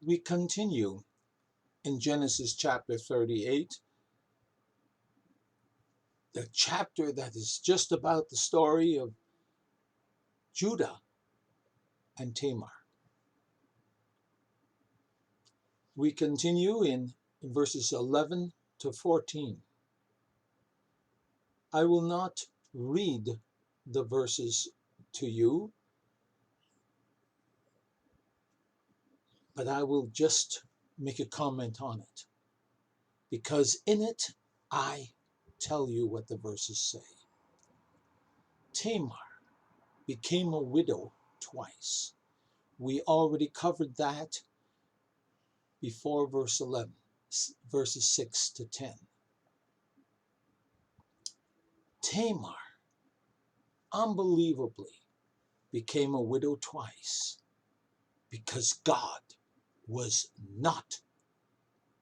We continue in Genesis chapter 38, the chapter that is just about the story of Judah and Tamar. We continue in verses 11 to 14. I will not read the verses to you, but I will just make a comment on it, because in it I tell you what the verses say. Tamar became a widow twice. We already covered that before verse 11, verses 6 to 10. Tamar, unbelievably, became a widow twice because God was not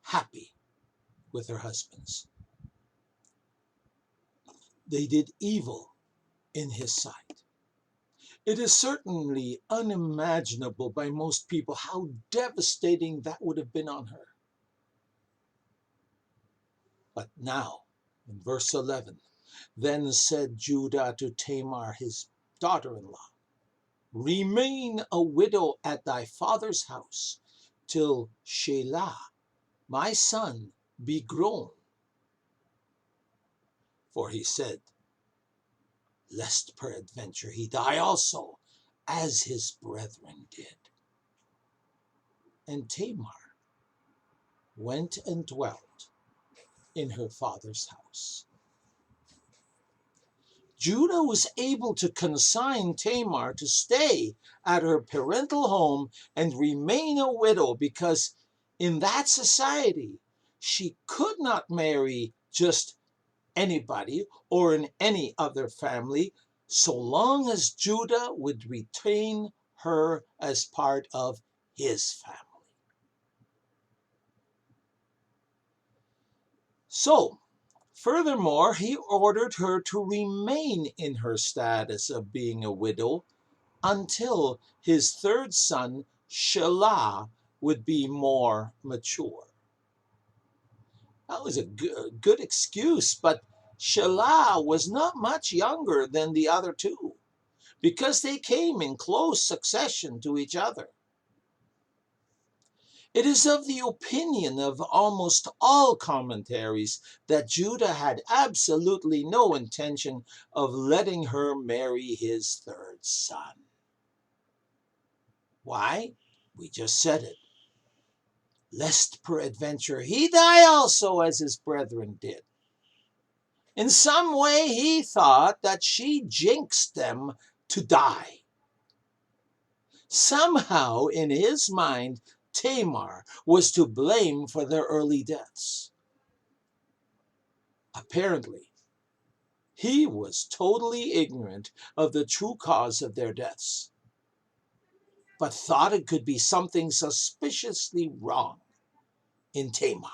happy with her husbands. They did evil in his sight. It is certainly unimaginable by most people how devastating that would have been on her. But now, in verse 11, then said Judah to Tamar, his daughter-in-law, remain a widow at thy father's house till Shelah, my son, be grown. For he said, lest peradventure he die also, as his brethren did. And Tamar went and dwelt in her father's house. Judah was able to consign Tamar to stay at her parental home and remain a widow because in that society she could not marry just anybody or in any other family so long as Judah would retain her as part of his family. So, furthermore, he ordered her to remain in her status of being a widow until his third son, Shelah, would be more mature. That was a good excuse, but Shelah was not much younger than the other two because they came in close succession to each other. It is of the opinion of almost all commentaries that Judah had absolutely no intention of letting her marry his third son. Why? We just said it. Lest peradventure he die also as his brethren did. In some way he thought that she jinxed them to die. Somehow in his mind, Tamar was to blame for their early deaths. Apparently, he was totally ignorant of the true cause of their deaths, but thought it could be something suspiciously wrong in Tamar.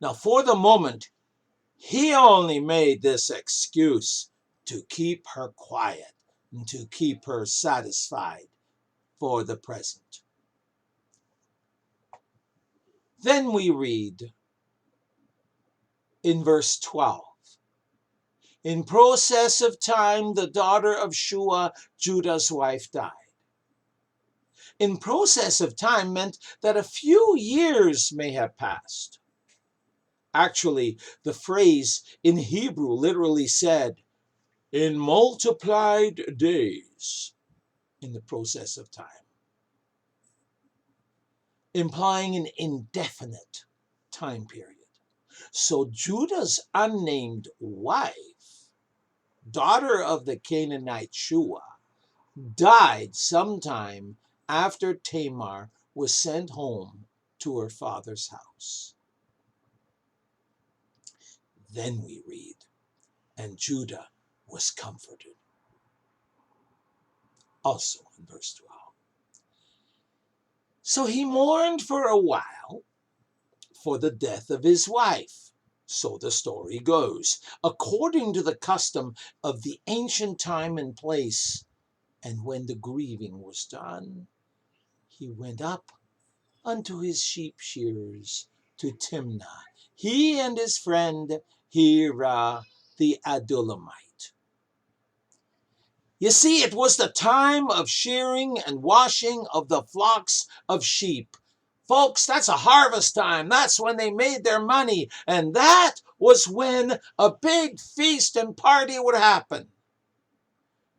Now, for the moment, he only made this excuse to keep her quiet and to keep her satisfied for the present. Then we read in verse 12, in process of time, the daughter of Shua, Judah's wife, died. In process of time meant that a few years may have passed. Actually, the phrase in Hebrew literally said, in multiplied days, in the process of time, implying an indefinite time period. So Judah's unnamed wife, daughter of the Canaanite Shua, died sometime after Tamar was sent home to her father's house. Then we read, and Judah was comforted. Also in verse 12. So he mourned for a while for the death of his wife. So the story goes, according to the custom of the ancient time and place. And when the grieving was done, he went up unto his sheep shearers to Timnah, he and his friend Hira the Adullamite. You see, it was the time of shearing and washing of the flocks of sheep. Folks, that's a harvest time. That's when they made their money. And that was when a big feast and party would happen.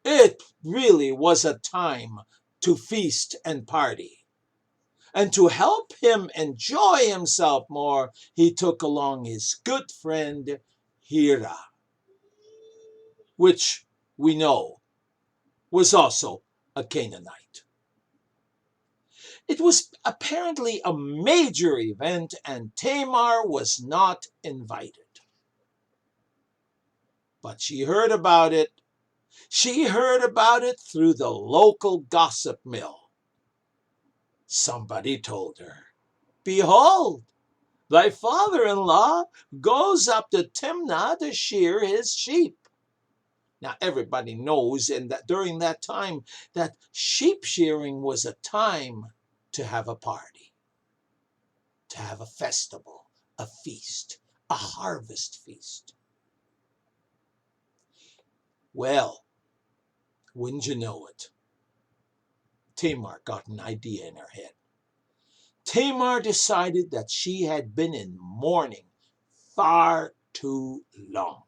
It really was a time to feast and party. And to help him enjoy himself more, he took along his good friend Hira, which we know was also a Canaanite. It was apparently a major event, and Tamar was not invited. But she heard about it. She heard about it through the local gossip mill. Somebody told her, "Behold, thy father-in-law goes up to Timnah to shear his sheep." Now everybody knows during that time that sheep shearing was a time to have a party, to have a festival, a feast, a harvest feast. Well, wouldn't you know it, Tamar got an idea in her head. Tamar decided that she had been in mourning far too long.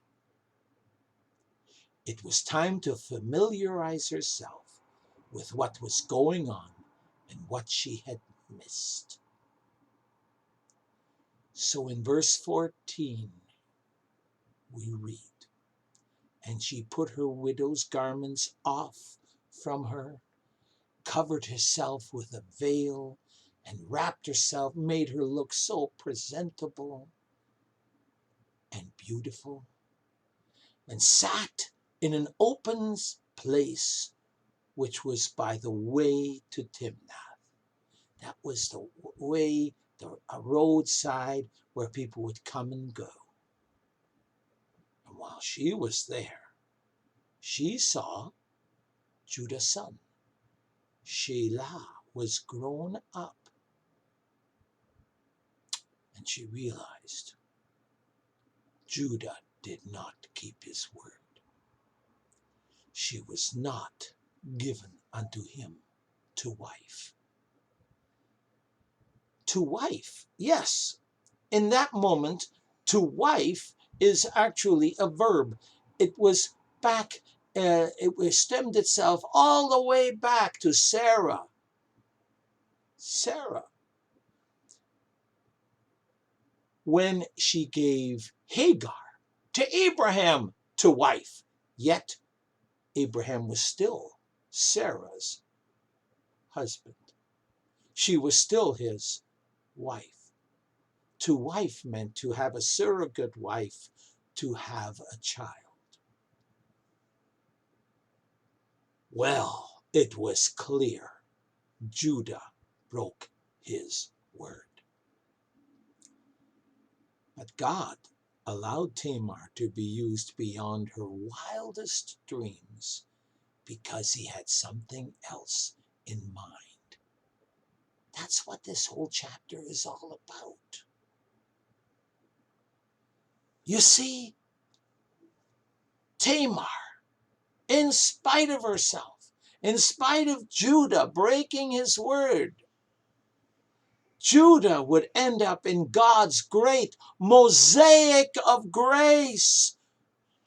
It was time to familiarize herself with what was going on and what she had missed. So in verse 14, we read, "And she put her widow's garments off from her, covered herself with a veil, and wrapped herself, made her look so presentable and beautiful, and sat in an open place which was by the way to Timnath." That was the way, a roadside where people would come and go. And while she was there, she saw Judah's son. Shelah was grown up. And she realized Judah did not keep his word. She was not given unto him to wife. To wife, yes. In that moment, to wife is actually a verb. It was back, it stemmed itself all the way back to Sarah. Sarah, when she gave Hagar to Abraham to wife, yet Abraham was still Sarah's husband. She was still his wife. To wife meant to have a surrogate wife, to have a child. Well, it was clear Judah broke his word. But God allowed Tamar to be used beyond her wildest dreams because he had something else in mind. That's what this whole chapter is all about. You see, Tamar, in spite of herself, in spite of Judah breaking his word, Judah would end up in God's great mosaic of grace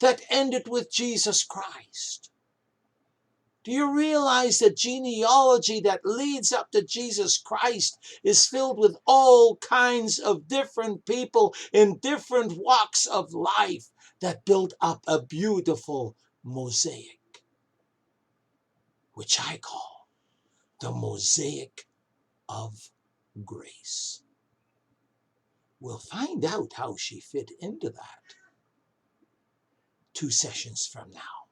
that ended with Jesus Christ. Do you realize that genealogy that leads up to Jesus Christ is filled with all kinds of different people in different walks of life that build up a beautiful mosaic, which I call the mosaic of grace? We'll find out how she fit into that 2 sessions from now.